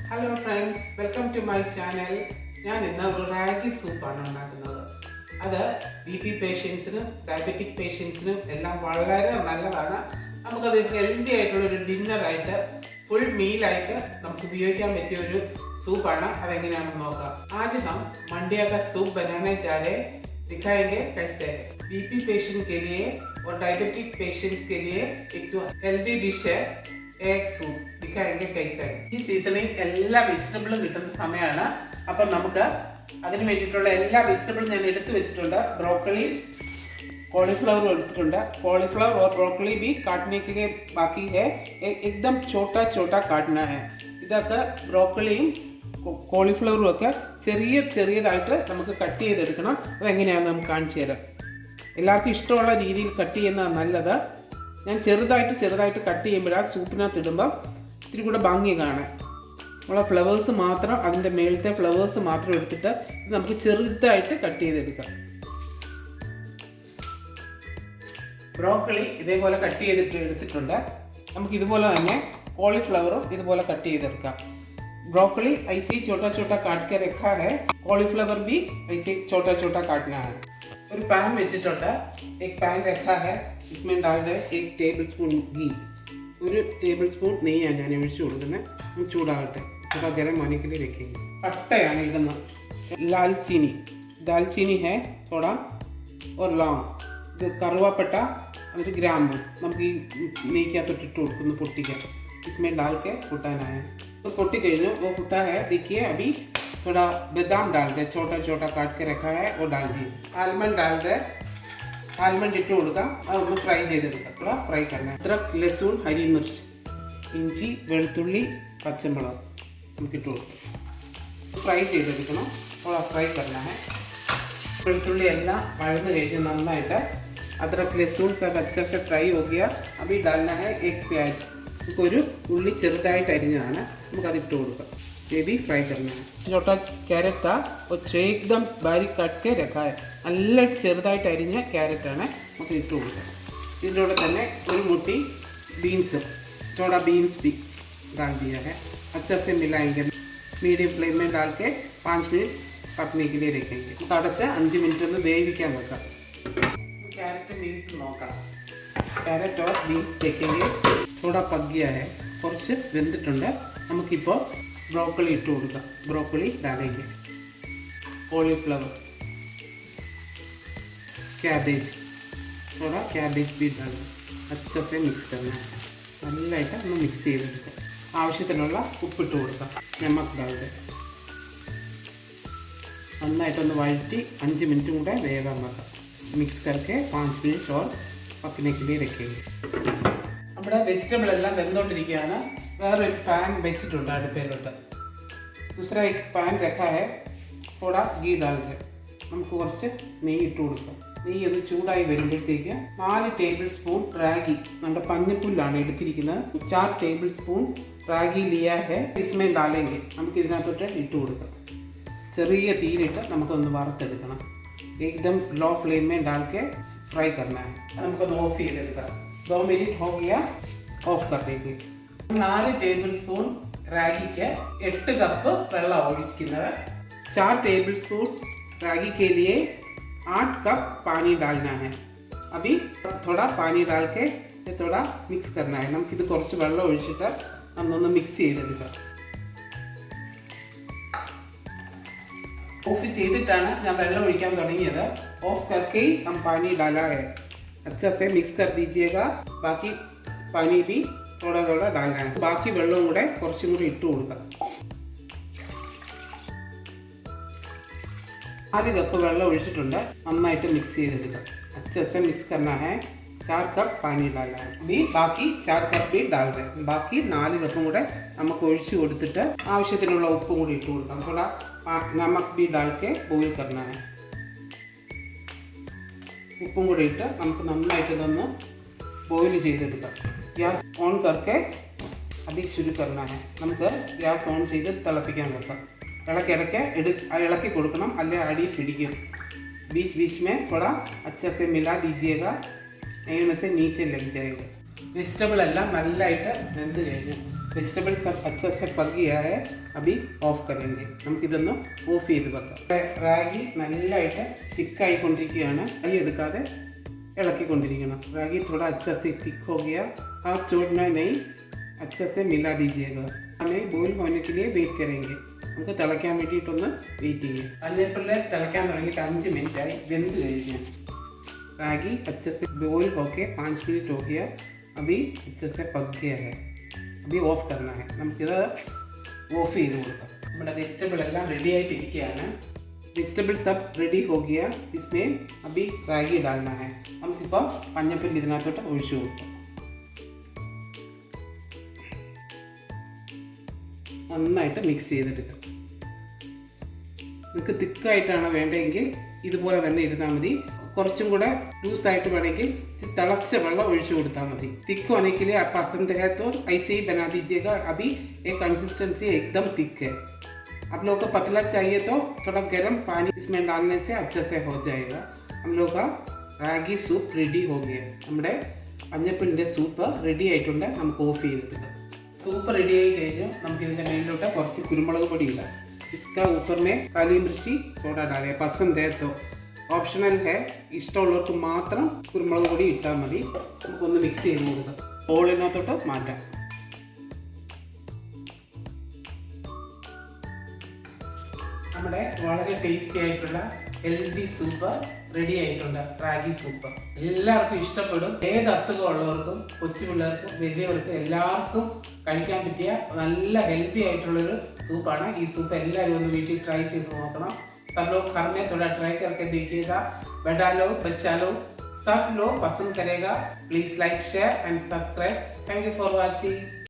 Hello friends, welcome to my channel. ഞാൻ ഇന്ന് ഒരു റാഗി സൂപ്പാണ് ഉണ്ടാക്കുന്നത്. അത് BP പേഷ്യൻസിനും ഡയബറ്റിക് പേഷ്യൻസിനും എല്ലാം വളരെ നല്ലതാണ്. നമുക്കത് ഹെൽത്തി ആയിട്ടുള്ളൊരു ഡിന്നറായിട്ട് ഫുൾ മീലായിട്ട് നമുക്ക് ഉപയോഗിക്കാൻ പറ്റിയ ഒരു सूपाना अदेंगेयाണെന്ന് നോക്കാം. आज हम मंडिया का सूप बनाने जा रहे हैं. दिखाएंगे कैसे. BP पेशेंट के लिए और डायबिटिक पेशेंट्स के लिए एक तो हेल्दी डिश है एग सूप. दिखाएंगे कैसे. ഈ സീസണിൽ എല്ലാ വെജിറ്റബിളും കിട്ടുന്ന സമയമാണ്. അപ്പോൾ നമുക്ക് അതിന് വേണ്ടിയിട്ടുള്ള എല്ലാ വെജിറ്റബിളും ഞാൻ എടുത്തു വെച്ചിട്ടുണ്ട്. ബ്രോക്കലി, कॉलीफ्लावर എടുത്തിട്ടുണ്ട്. कॉलीफ्लावर और ब्रोकली भी काटने के लिए बाकी है. एकदम छोटा छोटा काटना है. ഇതൊക്കെ ബ്രോക്കലിയും കോളിഫ്ലവറും ഒക്കെ ചെറിയതായിട്ട് നമുക്ക് കട്ട് ചെയ്തെടുക്കണം. അതെങ്ങനെയാണെന്ന് നമുക്ക് കാണിച്ചു തരാം. എല്ലാവർക്കും ഇഷ്ടമുള്ള രീതിയിൽ കട്ട് ചെയ്യുന്നതാണ് നല്ലത്. ഞാൻ ചെറുതായിട്ട് കട്ട് ചെയ്യുമ്പോഴാണ് സൂപ്പിനകത്ത് ഇടുമ്പം ഇത്തിരി കൂടെ ഭംഗി കാണാൻ. ഉള്ള ഫ്ലവേഴ്സ് മാത്രം, അതിൻ്റെ മേളത്തെ ഫ്ലവേഴ്സ് മാത്രം എടുത്തിട്ട് നമുക്ക് ചെറുതായിട്ട് കട്ട് ചെയ്തെടുക്കാം. ബ്രോക്കലി ഇതേപോലെ കട്ട് ചെയ്തിട്ട് എടുത്തിട്ടുണ്ട്. നമുക്ക് ഇതുപോലെ തന്നെ कॉलीफ्लावर इधर कट ചെയ്തെടുക്കാം. ब्रोकली ऐसे छोटा छोटा काट के रखा है. कॉलीफ्लावर भी ऐसे छोटा छोटा काटना है. और पैन വെച്ചിട്ടുണ്ട്. एक पैन रखा है. इसमें डाल दे 1 टेबलस्पून घी. ഒരു ടേബിൾ സ്പൂൺ നെയ്യാണ് ഞാൻ ഒഴിച്ചു കൊടുക്കുന്നത്. ചൂടാകട്ടെ. थोड़ा गरम होने के लिए रखेंगे. പട്ടയാണ് ഇടുന്നത്. दालचीनी है थोड़ा और लौंग. ഇത് കറുവാപ്പട്ട, ഒരു ഗ്രാമ്പു നമുക്ക് ഈ നെയ്ക്കകത്തോട്ട് ഇട്ട് കൊടുക്കുന്നു പൊട്ടിക്കാൻ. इसमें डाल के फुटाना है. तो पोटी कहीं वो फुटा है. देखिए अभी थोड़ा बादाम डाल दे, छोटा छोटा काट के रखा है वो डाल दिए. आलमंड डाल दे. आलमंड इट കൊടുക്കാം. അതൊന്ന് ഫ്രൈ ചെയ്തെടുക്കാം. थोड़ा फ्राई करना है. अदरक, लहसुन, हरी मिर्च, ഇഞ്ചി, വെളുത്തുള്ളി, പച്ചമുളക് നമുക്ക് ഇട്ട് കൊടുക്കാം. ഫ്രൈ ചെയ്തെടുക്കണം. थोड़ा फ्राई करना है. വെളുത്തുള്ളി എല്ലാം വഴന്ന് കഴിഞ്ഞ് നന്നായിട്ട് अदरक लहसुन सब अच्छे से फ्राई हो गया. अभी डालना है 1 प्याज. ഒരു ഉള്ളി ചെറുതായിട്ട് അരിഞ്ഞതാണ്. നമുക്കത് ഇട്ട് കൊടുക്കാം. ये भी फ्राई करना है. छोटा कैरेट था और एकदम बारीक काट के रखा है. നല്ലതായിട്ട് ചെറുതായിട്ട് അരിഞ്ഞ ക്യാരറ്റാണ്. നമുക്ക് ഇട്ട് കൊടുക്കാം. ഇതിലൂടെ തന്നെ ഒരു മുട്ടി बीन्स, थोड़ा बीन्स भी डाल दिया है. अच्छे से मिलाएंगे. मीडियम फ्लेम में डाल के 5 मिनट पकने के लिए रखेंगे. അടച്ച് 5 മിനിറ്റ് ഒന്ന് വേവിക്കാൻ വെക്കാം. कैरेट बीन्स നോക്കാം. कैरेट और बीन्स देखेंगे थोड़ा पक गया है. കുറച്ച് വെന്തിട്ടുണ്ട്. നമുക്കിപ്പോൾ ബ്രോക്കലി ഇട്ട് കൊടുക്കാം. ബ്രോക്കലി डालेंगे. कॉलीफ्लावर, कैबेज, थोड़ा कैबेज भी डालें. अच्छे से मिक्स करना है. നല്ലതായിട്ട് ഒന്ന് മിക്സ് ചെയ്തെടുക്കാം. ആവശ്യത്തിനുള്ള ഉപ്പിട്ട് കൊടുക്കാം. നമക്ക് डालते. നന്നായിട്ടൊന്ന് വഴറ്റി 5 മിനിറ്റ് കൂടെ വേവാൻ വെക്കാം. मिक्स करके 5 मिनट और पकने के लिए रखेंगे. നമ്മുടെ വെജിറ്റബിൾ എല്ലാം വെന്തുകൊണ്ടിരിക്കുകയാണ്. വേറൊരു പാൻ വെച്ചിട്ടുണ്ട് അടുപ്പിലോട്ട്. दूसरा एक पैन रखा है. थोड़ा घी डाल दे. നമുക്ക് കുറച്ച് നെയ്യ് ഇട്ട് കൊടുക്കാം. നെയ്യ് ഒന്ന് ചൂടായി വരുമ്പോഴത്തേക്ക് 4 ടേബിൾ സ്പൂൺ റാഗി, നമ്മുടെ പഞ്ഞപ്പുല്ലാണ് എടുത്തിരിക്കുന്നത്. 4 ടേബിൾ സ്പൂൺ റാഗി ലിയാ है. इसमें डालेंगे. നമുക്ക് ഇതിനകത്തോട്ട് ഇട്ട് കൊടുക്കാം. ചെറിയ തീയിലിട്ട് നമുക്കൊന്ന് വറുത്തെടുക്കണം. एकदम लो फ्लेम में डाल के फ्राई करना है. നമുക്ക് ऑफ ചെയ്തെടുക്കാം. 2 मिनट हो गया. ऑफ कर देंगे. 4 ടേബിൾ സ്പൂൺ റാഗിക്ക് 8 കപ്പ് വെള്ളം ഒഴിക്കുന്നത്. 4 ടേബിൾ സ്പൂൺ रागी के लिए 8 कप पानी डालना है. अभी थोड़ा पानी डाल के थोड़ा मिक्स करना है. നമുക്കിത് കുറച്ച് വെള്ളം ഒഴിച്ചിട്ട് നമ്മളൊന്ന് മിക്സ് ചെയ്തെടുക്കാം. ऑफ ചെയ്തിട്ടാണ് ഞാൻ വെള്ളം ഒഴിക്കാൻ തുടങ്ങിയത്. ऑफ करके ही हम पानी डाला है. अच्छे से मिक्स कर दीजिएगा. बाकी पानी भी थोड़ा थोड़ा डालना है. ബാക്കി വെള്ളം കൂടെ കുറച്ചും കൂടി ഇട്ട് കൊടുക്കാം. 4 കപ്പ് വെള്ളം ഒഴിച്ചിട്ടുണ്ട്. നന്നായിട്ട് മിക്സ് ചെയ്തെടുക്കാം. अच्छे से मिक्स करना है. 4 कप पानी डालना है. भी बाकी 4 कप भी डाल रहे हैं. ബാക്കി 4 കപ്പും കൂടെ നമുക്ക് ഒഴിച്ചു കൊടുത്തിട്ട് ആവശ്യത്തിനുള്ള ഉപ്പും കൂടി ഇട്ട് കൊടുക്കാം. थोड़ा नमक भी डाल के बॉईल करना है. ഉപ്പും കൂടി ഇട്ട് നമുക്ക് നന്നായിട്ട് ഇതൊന്ന് ബോയിൽ ചെയ്തെടുക്കാം. ഗ്യാസ് ഓൺ करके अभी शुरू करना है. നമുക്ക് ഗ്യാസ് ഓൺ ചെയ്ത് തിളപ്പിക്കാൻ വെക്കാം. ഇളക്കിടയ്ക്ക് ഇളക്കി കൊടുക്കണം, അല്ലെങ്കിൽ അടി പിടിക്കും. बीच बीच में थोड़ा अच्छे से मिला दीजिएगा. नहीं से नीचे लग जाएगा. വെജിറ്റബിൾ എല്ലാം നല്ലതായിട്ട് വെന്ത് കഴിഞ്ഞു. വെജിറ്റബിൾ सब अच्छे से पक गया है अभी ഓഫ് करेंगे നമുക്കിതൊന്ന് ഓഫ് ചെയ്ത് വെക്കാം റാഗി നല്ലതായിട്ട് തിക്കായിക്കൊണ്ടിരിക്കുകയാണ് കൈ എടുക്കാതെ ഇളക്കിക്കൊണ്ടിരിക്കണം റാഗി थोड़ा अच्छा से थिक हो गया हाथ छोड़ना नहीं अच्छे से मिला दीजिएगा हमें बॉईल होने के लिए वेट करेंगे നമുക്ക് തിളയ്ക്കാൻ വേണ്ടിയിട്ടൊന്ന് വെയിറ്റ് ചെയ്യാം മഞ്ഞൾപ്പൊടി തിളയ്ക്കാൻ തുടങ്ങിയിട്ട് 5 മിനിറ്റായി വെന്ത് കഴിഞ്ഞു റാഗി अच्छे से बॉईल होके 5 मिनट हो गया अभी अच्छे से पक गया है अभी ഓഫ് करना है നമുക്കിത് ഓഫ് ചെയ്ത് കൊടുക്കാം നമ്മുടെ വെജിറ്റബിൾ എല്ലാം റെഡി ആയിട്ടിരിക്കുകയാണ് വെജിറ്റബിൾ सब रेडी हो गया इसमें अभी റാഗി डालना है നമുക്കിപ്പോൾ മഞ്ഞൾപ്പൊടി ഇതിനകത്തോട്ട് ഒഴിച്ചു കൊടുക്കാം നന്നായിട്ട് മിക്സ് ചെയ്തെടുക്കാം നിങ്ങൾക്ക് തിക്കായിട്ടാണ് വേണ്ടതെങ്കിൽ ഇതുപോലെ തന്നെ ഇരുന്നാൽ മതി കുറച്ചും കൂടെ ലൂസായിട്ട് വേണമെങ്കിൽ തിളച്ച വെള്ളം ഒഴിച്ചു കൊടുത്താൽ മതി थिक होने के लिए आप पसंद है तो ऐसे ही बना दीजिएगा अभी ये कंसिस्टेंसी एकदम थिक है आप लोगों को पतला चाहिए तो थोड़ा गर्म पानी इसमें डालने से अच्छे से हो जाएगा हम लोग का റാഗി സൂപ്പ് റെഡി हो गया നമ്മുടെ മഞ്ഞൾപ്പൊടിൻ്റെ സൂപ്പ് റെഡി ആയിട്ടുണ്ട് നമുക്ക് ഓഫ് ചെയ്തിട്ടുണ്ട് സൂപ്പ് റെഡി ആയി കഴിഞ്ഞു നമുക്ക് ഇതിൻ്റെ മേലിലോട്ട് കുറച്ച് കുരുമുളക് പൊടി ഇടാം इसका ऊपर में काली मिर्ची थोड़ा डालें पसंद है तो ഓപ്ഷണൽ है ഇഷ്ടമുള്ളവർക്ക് മാത്രം കുരുമുളക് പൊടി ഇട്ടാൽ മതി നമുക്കൊന്ന് മിക്സ് ചെയ്ത് കൊടുക്കാം ബോളിനകത്തോട്ട് മാറ്റാം നമ്മുടെ വളരെ ടേസ്റ്റി ആയിട്ടുള്ള ഹെൽത്തി സൂപ്പ് റെഡി ആയിട്ടുണ്ട് റാഗി സൂപ്പ് എല്ലാവർക്കും ഇഷ്ടപ്പെടും ഏത് അസുഖമുള്ളവർക്കും കൊച്ചു പിള്ളേർക്കും വലിയവർക്കും എല്ലാവർക്കും കഴിക്കാൻ പറ്റിയ നല്ല ഹെൽത്തി ആയിട്ടുള്ളൊരു സൂപ്പാണ് ഈ സൂപ്പ് എല്ലാവരും ഒന്ന് വീട്ടിൽ ട്രൈ ചെയ്ത് നോക്കണം सब लोग घर में थोड़ा ट्राई करके देखिएगा बड़ा लो बच्चा लो सब लोग पसंद करेगा please like share and subscribe thank you for watching